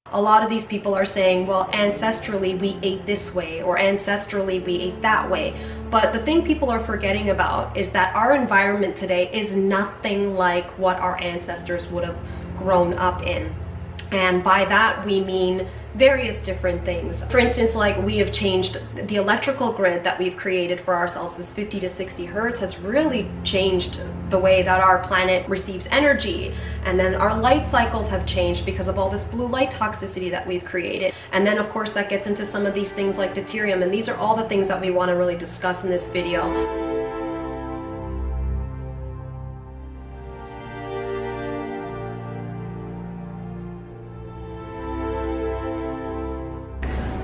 A lot of these people are saying, well, ancestrally we ate this way, or ancestrally we ate that way. But the thing people are forgetting about is that our environment today is nothing like what our ancestors would have grown up in. And by that we mean various different things. For instance, like we have changed the electrical grid that we've created for ourselves. This 50 to 60 hertz has really changed the way that our planet receives energy. And then our light cycles have changed because of all this blue light toxicity that we've created. And then of course that gets into some of these things like deuterium, and these are all the things that we want to really discuss in this video.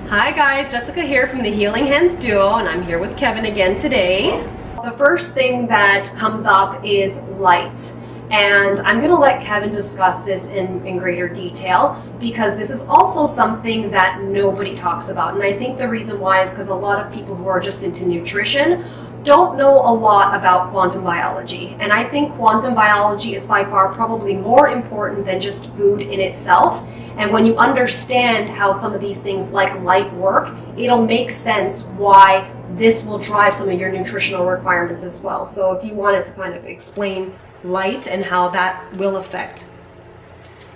Hi guys, Jessica here from the Healing Hands Duo, and I'm here with Kevin again today. The first thing that comes up is light, and I'm going to let Kevin discuss this in greater detail because this is also something that nobody talks about. And I think the reason why is because a lot of people who are just into nutrition don't know a lot about quantum biology. And I think quantum biology is by far probably more important than just food in itself. And when you understand how some of these things like light work, it'll make sense why this will drive some of your nutritional requirements as well. So if you wanted to kind of explain light and how that will affect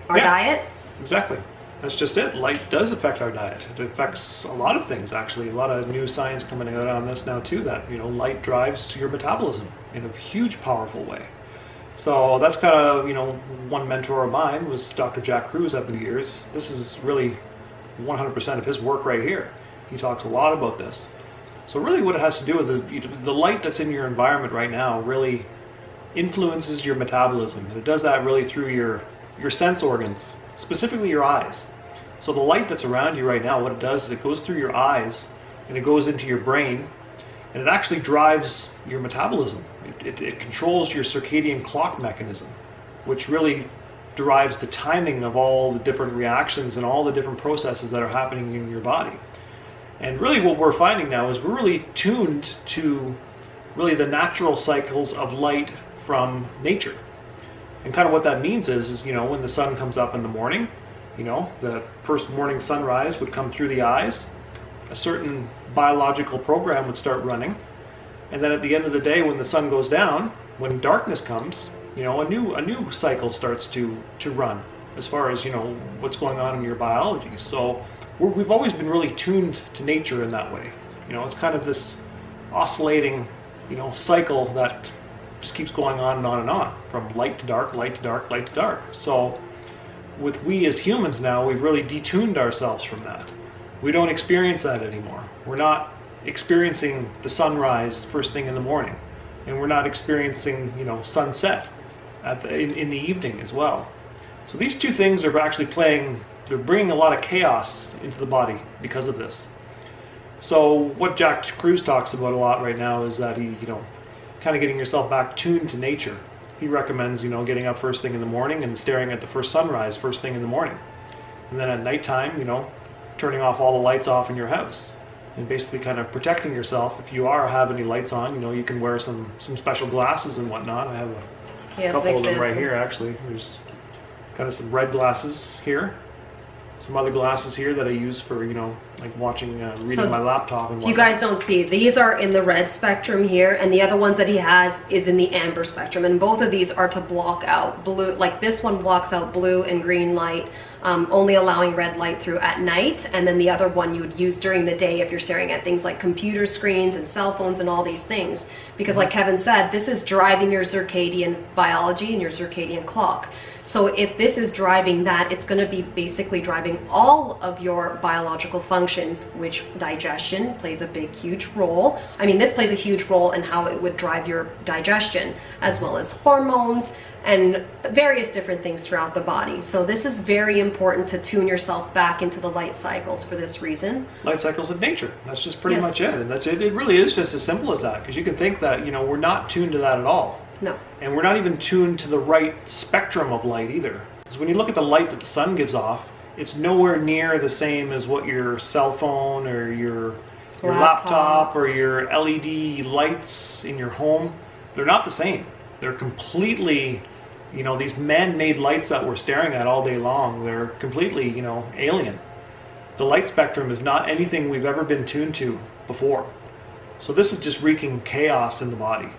our diet. Exactly. That's just it. Light does affect our diet. It affects a lot of things, actually. A lot of new science coming out on this now too, that, you know, light drives your metabolism in a huge, powerful way. So that's kind of, you know, one mentor of mine was Dr. Jack Kruse up in the years. This is really 100% of his work right here. He talks a lot about this. So really what it has to do with the light that's in your environment right now really influences your metabolism. And it does that really through your sense organs, specifically your eyes. So the light that's around you right now, what it does is it goes through your eyes and it goes into your brain, and it actually drives your metabolism. It controls your circadian clock mechanism, which really derives the timing of all the different reactions and all the different processes that are happening in your body. And really what we're finding now is we're really tuned to really the natural cycles of light from nature. And kind of what that means is, you know, when the sun comes up in the morning, you know, the first morning sunrise would come through the eyes, a certain biological program would start running, and then at the end of the day when the sun goes down, when darkness comes, you know, a new cycle starts to run as far as, you know, what's going on in your biology. So we've always been really tuned to nature in that way. You know, it's kind of this oscillating, you know, cycle that just keeps going on and on and on, from light to dark, light to dark, light to dark. So with we as humans now, we've really detuned ourselves from that. We don't experience that anymore. We're not experiencing the sunrise first thing in the morning, and we're not experiencing, you know, sunset in the evening as well. So these two things are actually they're bringing a lot of chaos into the body because of this. So what Jack Kruse talks about a lot right now is that he, you know, kind of getting yourself back tuned to nature. He recommends, you know, getting up first thing in the morning and staring at the first sunrise first thing in the morning. And then at nighttime, you know, turning off all the lights off in your house. And basically kind of protecting yourself. If you have any lights on, you know, you can wear some special glasses and whatnot. I have a couple of them right here, actually. There's kind of some red glasses here. Some other glasses here that I use for, you know, like watching, reading my laptop and whatnot. You guys don't see, these are in the red spectrum here, and the other ones that he has is in the amber spectrum, and both of these are to block out blue. Like this one blocks out blue and green light, only allowing red light through at night, and then the other one you would use during the day if you're staring at things like computer screens and cell phones and all these things. Because like Kevin said, this is driving your circadian biology and your circadian clock. So if this is driving that, it's going to be basically driving all of your biological functions, which digestion plays a big, huge role. I mean, this plays a huge role in how it would drive your digestion, as well as hormones and various different things throughout the body. So this is very important to tune yourself back into the light cycles for this reason. Light cycles of nature. That's just pretty much it. And that's it. It really is just as simple as that, because you can think that, you know, we're not tuned to that at all. No. And we're not even tuned to the right spectrum of light either. Because when you look at the light that the sun gives off, it's nowhere near the same as what your cell phone or your laptop or your LED lights in your home, they're not the same. They're completely You know, these man-made lights that we're staring at all day long, they're completely, you know, alien. The light spectrum is not anything we've ever been tuned to before. So this is just wreaking chaos in the body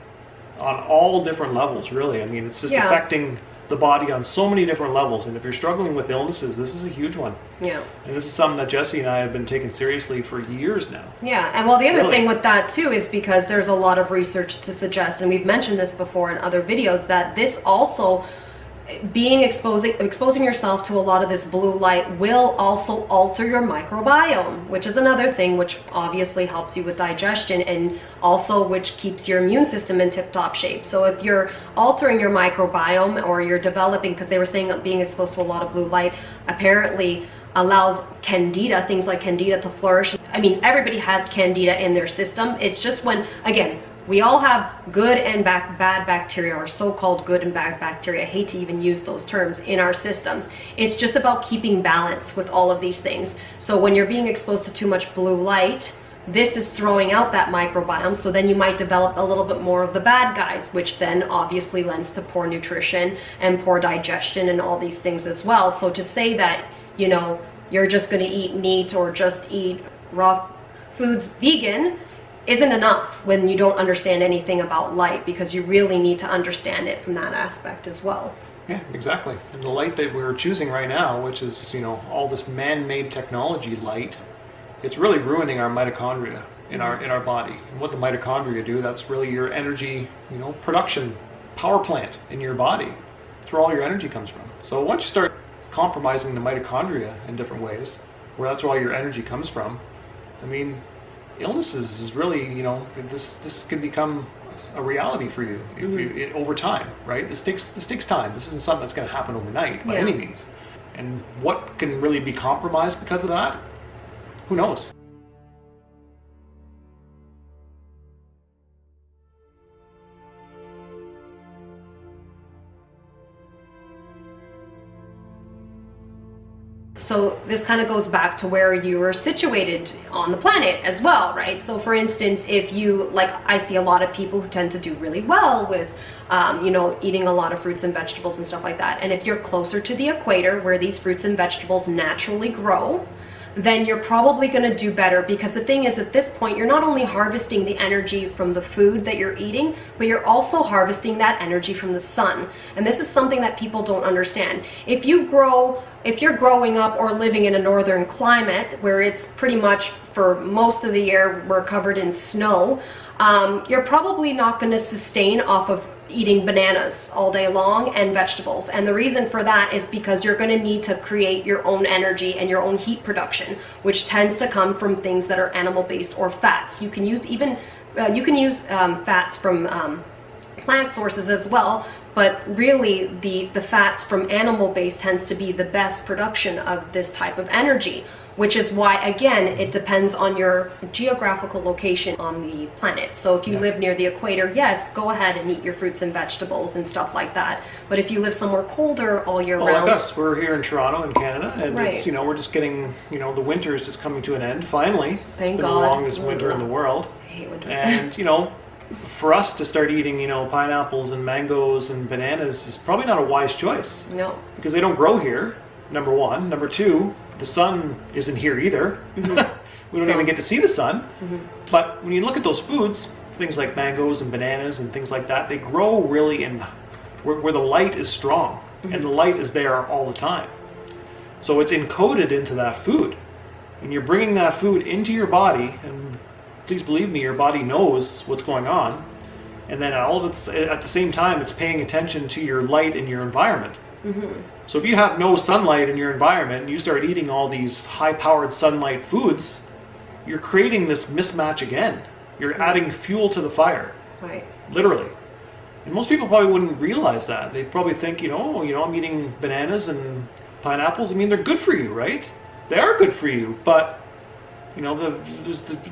on all different levels, really. I mean, it's just affecting the body on so many different levels. And if you're struggling with illnesses, this is a huge one. Yeah. And this is something that Jesse and I have been taking seriously for years now. Yeah, and well, the other thing with that too is because there's a lot of research to suggest, and we've mentioned this before in other videos, that this also, exposing yourself to a lot of this blue light will also alter your microbiome, which is another thing which obviously helps you with digestion, and also which keeps your immune system in tip-top shape. So if you're altering your microbiome, or you're developing, because they were saying that being exposed to a lot of blue light apparently allows candida, things like candida, to flourish. I mean, everybody has candida in their system. It's just when, again, we all have good and bad bacteria, or so-called good and bad bacteria. I hate to even use those terms, in our systems. It's just about keeping balance with all of these things. So when you're being exposed to too much blue light, this is throwing out that microbiome, so then you might develop a little bit more of the bad guys, which then obviously lends to poor nutrition and poor digestion and all these things as well. So to say that, you know, you're just going to eat meat or just eat raw foods vegan isn't enough when you don't understand anything about light, because you really need to understand it from that aspect as well. Yeah, exactly. And the light that we're choosing right now, which is, you know, all this man-made technology light, it's really ruining our mitochondria in our body. And what the mitochondria do, that's really your energy, you know, production power plant in your body. That's where all your energy comes from. So once you start compromising the mitochondria in different ways, where that's where all your energy comes from, I mean, illnesses is really, you know, this could become a reality for you if you over time, right? This takes time. This isn't something that's going to happen overnight by any means. And what can really be compromised because of that? Who knows? So this kind of goes back to where you are situated on the planet as well, right? So for instance, if you, like, I see a lot of people who tend to do really well with, you know, eating a lot of fruits and vegetables and stuff like that. And if you're closer to the equator, where these fruits and vegetables naturally grow, then you're probably going to do better, because the thing is, at this point, you're not only harvesting the energy from the food that you're eating, but you're also harvesting that energy from the sun. And this is something that people don't understand. If you're growing up or living in a northern climate where it's pretty much, for most of the year, we're covered in snow, you're probably not going to sustain off of eating bananas all day long and vegetables. And the reason for that is because you're going to need to create your own energy and your own heat production, which tends to come from things that are animal based or fats. You can use fats from plant sources as well, but really the fats from animal based tends to be the best production of this type of energy, which is why, again, it depends on your geographical location on the planet. So if you live near the equator, yes, go ahead and eat your fruits and vegetables and stuff like that. But if you live somewhere colder all year round... like us, we're here in Toronto in Canada, and it's, you know, we're just getting, you know, the winter is just coming to an end, finally. Thank God. It's been the longest winter in the world. I hate winter. And, you know, for us to start eating, you know, pineapples and mangoes and bananas is probably not a wise choice. No. Because they don't grow here, number one. Number two, the sun isn't here either. We don't even get to see the sun. But when you look at those foods, things like mangoes and bananas and things like that, they grow really in where the light is strong, and the light is there all the time. So it's encoded into that food, and you're bringing that food into your body, and please believe me, your body knows what's going on, and then all of it's at the same time, it's paying attention to your light in your environment. So if you have no sunlight in your environment and you start eating all these high-powered sunlight foods, you're creating this mismatch again. You're adding fuel to the fire, literally. And most people probably wouldn't realize that. They probably think, you know, I'm eating bananas and pineapples. I mean, they're good for you, right? They are good for you, but you know,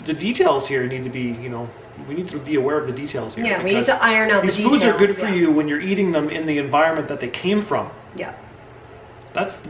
the details here need to be, you know, we need to be aware of the details here. Yeah, we need to iron out the details. These foods are good for you when you're eating them in the environment that they came from. Yeah. That's the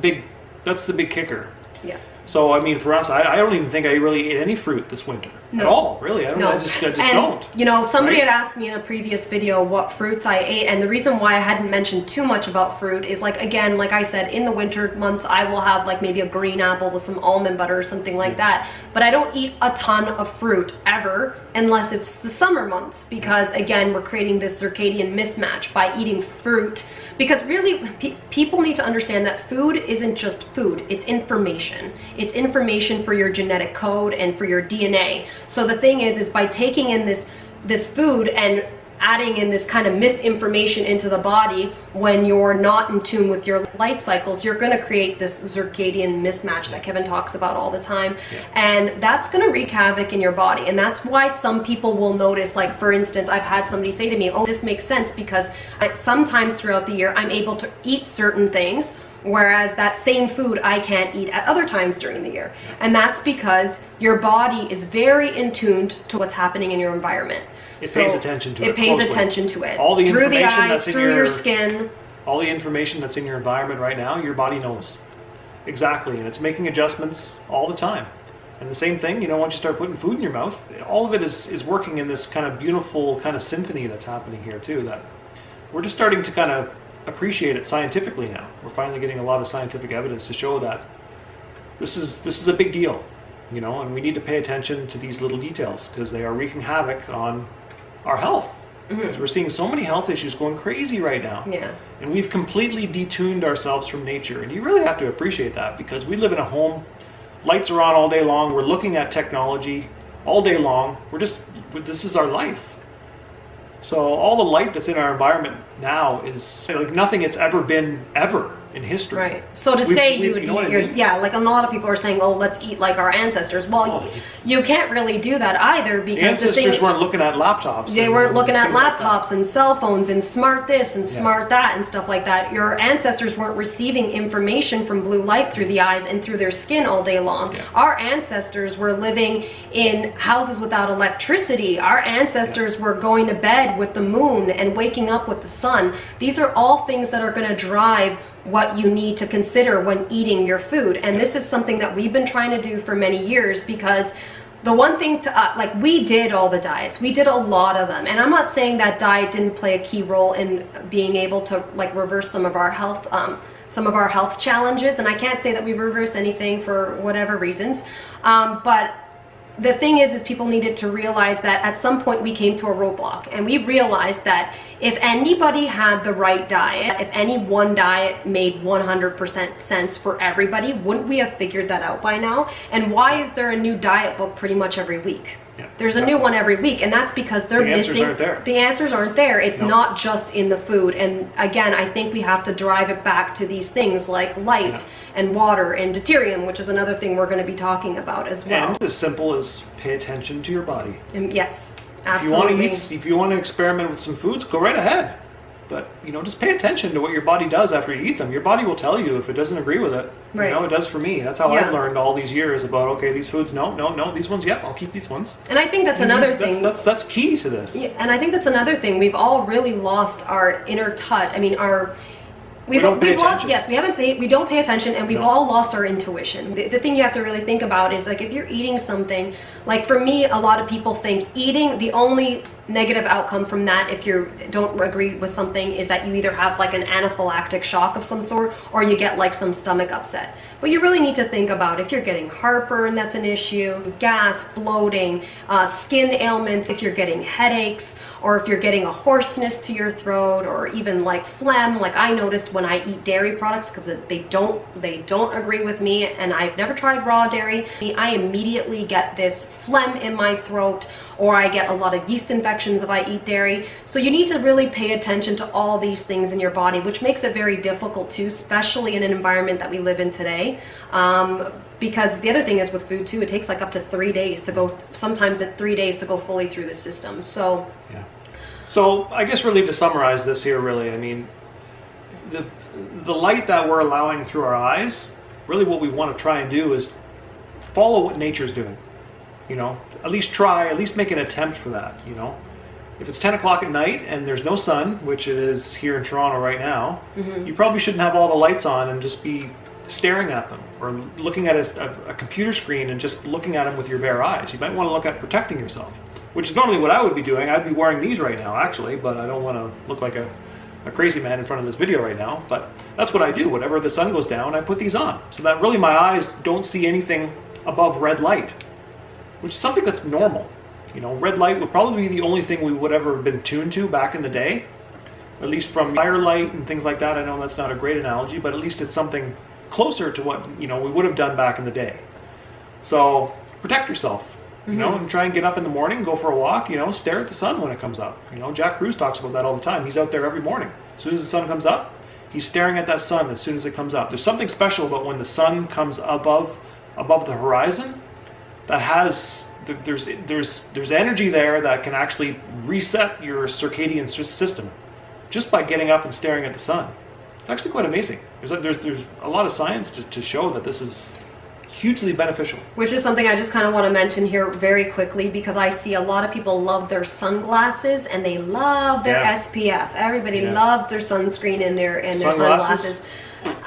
big kicker. Yeah. So I mean, for us, I don't even think I really ate any fruit this winter at all. Really, I just don't. You know, somebody had asked me in a previous video what fruits I ate, and the reason why I hadn't mentioned too much about fruit is, like, again, like I said, in the winter months I will have like maybe a green apple with some almond butter or something like that, but I don't eat a ton of fruit ever unless it's the summer months, because again, we're creating this circadian mismatch by eating fruit. Because really, people need to understand that food isn't just food, it's information. It's information for your genetic code and for your DNA. So the thing is by taking in this food and adding in this kind of misinformation into the body when you're not in tune with your light cycles, you're going to create this circadian mismatch that Kevin talks about all the time. And that's going to wreak havoc in your body. And that's why some people will notice, like, for instance, I've had somebody say to me, oh, this makes sense because sometimes throughout the year I'm able to eat certain things, whereas that same food I can't eat at other times during the year. And that's because your body is very in tune to what's happening in your environment. It pays attention to it. It pays attention to it. All the through the information eyes, that's in through your skin. All the information that's in your environment right now, your body knows. Exactly, and it's making adjustments all the time. And the same thing, you know, once you start putting food in your mouth, all of it is working in this kind of beautiful kind of symphony that's happening here too, that we're just starting to kind of appreciate it scientifically now. We're finally getting a lot of scientific evidence to show that this is a big deal, you know, and we need to pay attention to these little details because they are wreaking havoc on our health. Because we're seeing so many health issues going crazy right now. Yeah. And we've completely detuned ourselves from nature. And you really have to appreciate that because we live in a home, lights are on all day long, we're looking at technology all day long. This is our life. So all the light that's in our environment now is like nothing it's ever been ever in history. Right. So to say you would eat yeah, like a lot of people are saying, oh, let's eat like our ancestors. Well, you can't really do that either because the ancestors weren't looking at laptops. They weren't looking at laptops and cell phones and smart this and smart that and stuff like that. Your ancestors weren't receiving information from blue light through the eyes and through their skin all day long. Yeah. Our ancestors were living in houses without electricity. Our ancestors were going to bed with the moon and waking up with the sun. These are all things that are going to drive what you need to consider when eating your food. And this is something that we've been trying to do for many years because the one thing to like we did all the diets, we did a lot of them, and I'm not saying that diet didn't play a key role in being able to like reverse some of our health challenges, and I can't say that we reversed anything for whatever reasons, but the thing is people needed to realize that at some point we came to a roadblock, and we realized that if anybody had the right diet, if any one diet made 100% sense for everybody, wouldn't we have figured that out by now? And why is there a new diet book pretty much every week? Yeah, there's a new one every week, and that's because they're missing. The answers aren't there. It's not just in the food. And again, I think we have to drive it back to these things like light and water and deuterium, which is another thing we're going to be talking about as well. And as simple as pay attention to your body. And yes, absolutely. If you want to experiment with some foods, go right ahead. But, you know, just pay attention to what your body does after you eat them. Your body will tell you if it doesn't agree with it. Right. You know, it does for me. That's how I've learned all these years about, okay, these foods, no, these ones, I'll keep these ones. And I think that's another thing. That's key to this. Yeah, and I think that's another thing. We've all really lost our inner touch. I mean, we don't pay attention, and we've all lost our intuition. The thing you have to really think about is, like, if you're eating something, like for me, a lot of people think eating, the only negative outcome from that, if you don't agree with something, is that you either have like an anaphylactic shock of some sort, or you get like some stomach upset. But you really need to think about if you're getting heartburn, that's an issue, gas, bloating, skin ailments, if you're getting headaches, or if you're getting a hoarseness to your throat, or even like phlegm, like I noticed when I eat dairy products, because they don't agree with me, and I've never tried raw dairy. I immediately get this phlegm in my throat, or I get a lot of yeast infections if I eat dairy. So you need to really pay attention to all these things in your body, which makes it very difficult too, especially in an environment that we live in today. Because the other thing is with food too, it takes like up to 3 days to go, sometimes 3 days to go fully through the system. So yeah. So I guess really to summarize this here, really, I mean, the light that we're allowing through our eyes, really what we want to try and do is follow what nature's doing. You know, at least make an attempt for that, you know. If it's 10 o'clock at night and there's no sun, which it is here in Toronto right now, you probably shouldn't have all the lights on and just be staring at them or looking at a computer screen and just looking at them with your bare eyes. You might want to look at protecting yourself, which is normally what I would be doing. I'd be wearing these right now, actually, but I don't want to look like a crazy man in front of this video right now. But that's what I do. Whenever the sun goes down, I put these on so that really my eyes don't see anything above red light, which is something that's normal. You know, red light would probably be the only thing we would ever have been tuned to back in the day, at least from firelight and things like that. I know that's not a great analogy, but at least it's something closer to what, you know, we would have done back in the day. So protect yourself, you know, and try and get up in the morning, go for a walk, you know, stare at the sun when it comes up. You know, Jack Cruz talks about that all the time. He's out there every morning. As soon as the sun comes up, he's staring at that sun as soon as it comes up. There's something special about when the sun comes above the horizon that has, there's energy there that can actually reset your circadian system just by getting up and staring at the sun. It's actually quite amazing. There's a lot of science to show that this is hugely beneficial. Which is something I just kind of want to mention here very quickly, because I see a lot of people love their sunglasses and they love their SPF. Everybody loves their sunscreen and their sunglasses.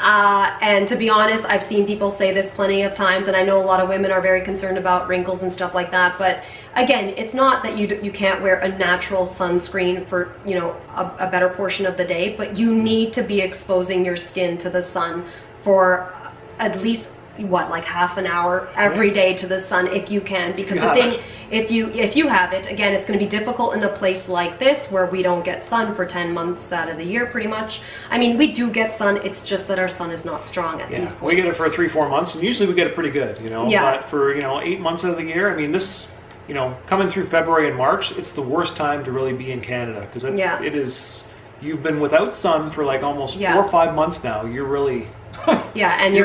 And to be honest, I've seen people say this plenty of times, and I know a lot of women are very concerned about wrinkles and stuff like that. But again, it's not that you can't wear a natural sunscreen for, you know, a better portion of the day, but you need to be exposing your skin to the sun for at least like half an hour every day to the sun if you can, because the thing, if you have it, again, it's going to be difficult in a place like this where we don't get sun for 10 months out of the year pretty much. I mean, we do get sun, it's just that our sun is not strong at these points. We get it for 3-4 months, and usually we get it pretty good, you know, but for, you know, 8 months out of the year, I mean, this, you know, coming through February and March, it's the worst time to really be in Canada, because it is, you've been without sun for like almost 4 or 5 months now. You're really and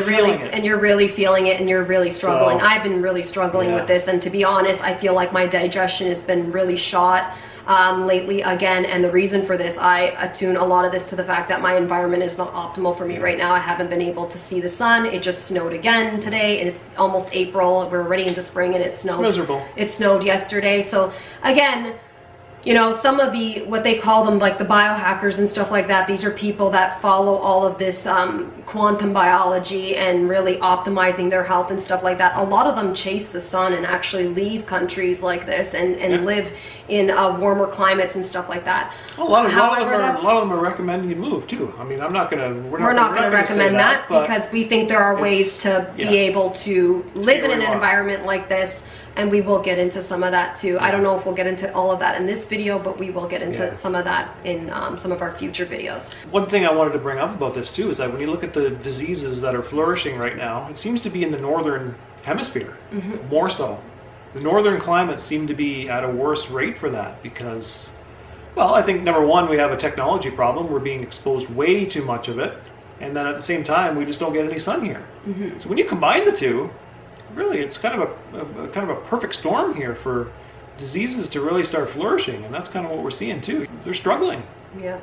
you're really feeling it, and you're really struggling. So, I've been really struggling with this, and to be honest, I feel like my digestion has been really shot lately again. And the reason for this, I attune a lot of this to the fact that my environment is not optimal for me right now. I haven't been able to see the sun. It just snowed again today, and it's almost April. We're already into spring, and it snowed. It's miserable. It snowed yesterday. So again, you know, some of the, what they call them, like the biohackers and stuff like that, these are people that follow all of this quantum biology and really optimizing their health and stuff like that. A lot of them chase the sun and actually leave countries like this and live in warmer climates and stuff like that. A lot of them are recommending you move too. I mean, we're not going to recommend that because we think there are ways to be able to live in an environment like this. And we will get into some of that too. I don't know if we'll get into all of that in this video, but we will get into some of that in some of our future videos. One thing I wanted to bring up about this too is that when you look at the diseases that are flourishing right now, it seems to be in the northern hemisphere, more so. The northern climates seem to be at a worse rate for that because, well, I think number one, we have a technology problem. We're being exposed way too much of it. And then at the same time, we just don't get any sun here. So when you combine the two, really, it's kind of a perfect storm here for diseases to really start flourishing, and that's kind of what we're seeing too. They're struggling. Yeah.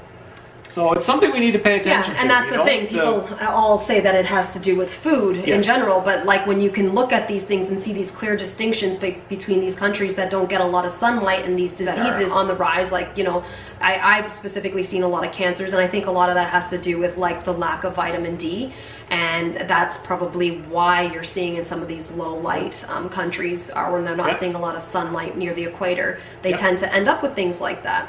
So it's something we need to pay attention to. And that's the thing. People all say that it has to do with food in general, but like when you can look at these things and see these clear distinctions between these countries that don't get a lot of sunlight and these diseases on the rise, like, you know, I've specifically seen a lot of cancers, and I think a lot of that has to do with like the lack of vitamin D. And that's probably why you're seeing in some of these low light countries, or when they're not seeing a lot of sunlight near the equator, they tend to end up with things like that.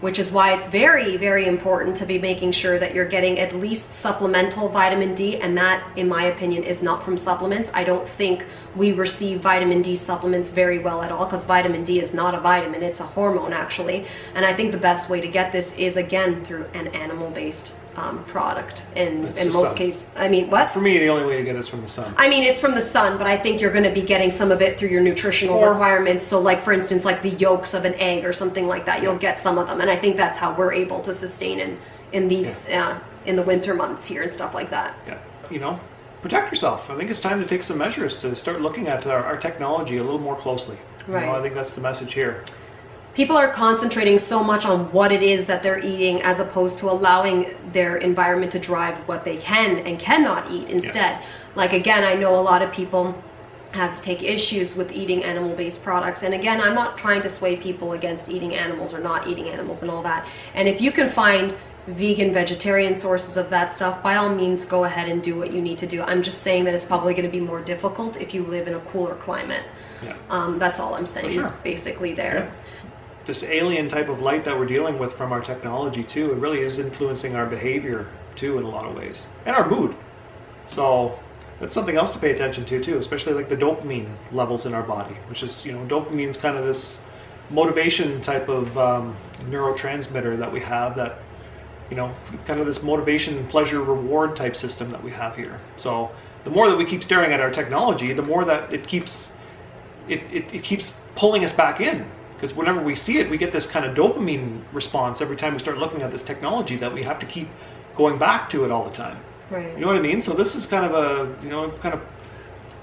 Which is why it's very, very important to be making sure that you're getting at least supplemental vitamin D. And that, in my opinion, is not from supplements. I don't think we receive vitamin D supplements very well at all, because vitamin D is not a vitamin, it's a hormone actually. And I think the best way to get this is, again, through an animal-based product in most cases. I mean, what? For me, the only way to get it is from the sun. I mean, it's from the sun, but I think you're going to be getting some of it through your nutritional requirements. So like, for instance, like the yolks of an egg or something like that, you'll get some of them. And I think that's how we're able to sustain in these, in the winter months here and stuff like that. You know, protect yourself. I think it's time to take some measures to start looking at our technology a little more closely. You know, I think that's the message here. People are concentrating so much on what it is that they're eating as opposed to allowing their environment to drive what they can and cannot eat instead. Like, again, I know a lot of people take issues with eating animal-based products. And again, I'm not trying to sway people against eating animals or not eating animals and all that. And if you can find vegan, vegetarian sources of that stuff, by all means go ahead and do what you need to do. I'm just saying that it's probably going to be more difficult if you live in a cooler climate. Yeah. That's all I'm saying, basically there. Yeah. This alien type of light that we're dealing with from our technology too, it really is influencing our behavior too in a lot of ways, and our mood. So that's something else to pay attention to too, especially like the dopamine levels in our body, which is, you know, dopamine is kind of this motivation type of neurotransmitter that we have, that, you know, kind of this motivation, pleasure, reward type system that we have here. So the more that we keep staring at our technology, the more that it keeps pulling us back in, because whenever we see it, we get this kind of dopamine response every time we start looking at this technology, that we have to keep going back to it all the time. Right. You know what I mean? So this is kind of a, you know, kind of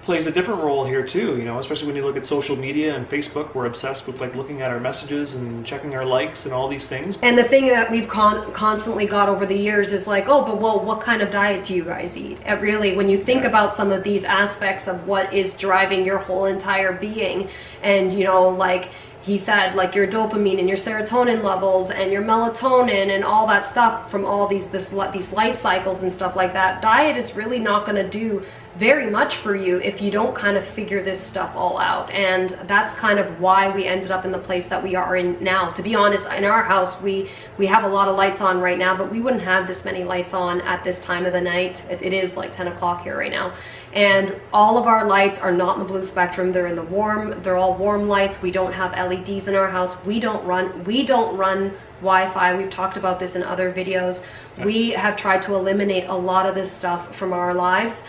plays a different role here too, you know, especially when you look at social media and Facebook. We're obsessed with like looking at our messages and checking our likes and all these things. And the thing that we've constantly got over the years is like, oh, but well, what kind of diet do you guys eat? And really, when you think about some of these aspects of what is driving your whole entire being, and, you know, like he said, like your dopamine and your serotonin levels and your melatonin and all that stuff from all these light cycles and stuff like that, diet is really not going to do very much for you if you don't kind of figure this stuff all out. And that's kind of why we ended up in the place that we are in now. To be honest, in our house, we have a lot of lights on right now, but we wouldn't have this many lights on at this time of the night. It is like 10 o'clock here right now. And all of our lights are not in the blue spectrum. They're in the warm, they're all warm lights. We don't have LEDs in our house. We don't run Wi-Fi. We've talked about this in other videos. We have tried to eliminate a lot of this stuff from our lives,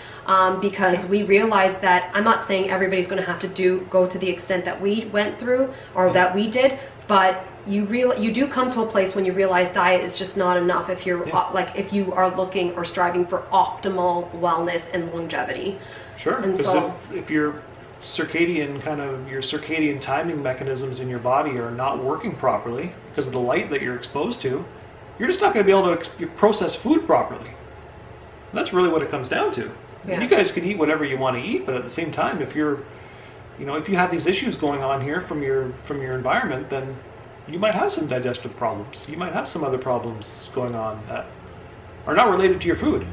because we realize that, I'm not saying everybody's going to have to go to the extent that we went through or that we did, but you do come to a place when you realize diet is just not enough if you're like, if you are looking or striving for optimal wellness and longevity. Sure. And because so if your circadian timing mechanisms in your body are not working properly because of the light that you're exposed to, you're just not going to be able to process food properly. And that's really what it comes down to. Yeah. You guys can eat whatever you want to eat, but at the same time, if you have these issues going on here from your environment, then you might have some digestive problems. You might have some other problems going on that are not related to your food.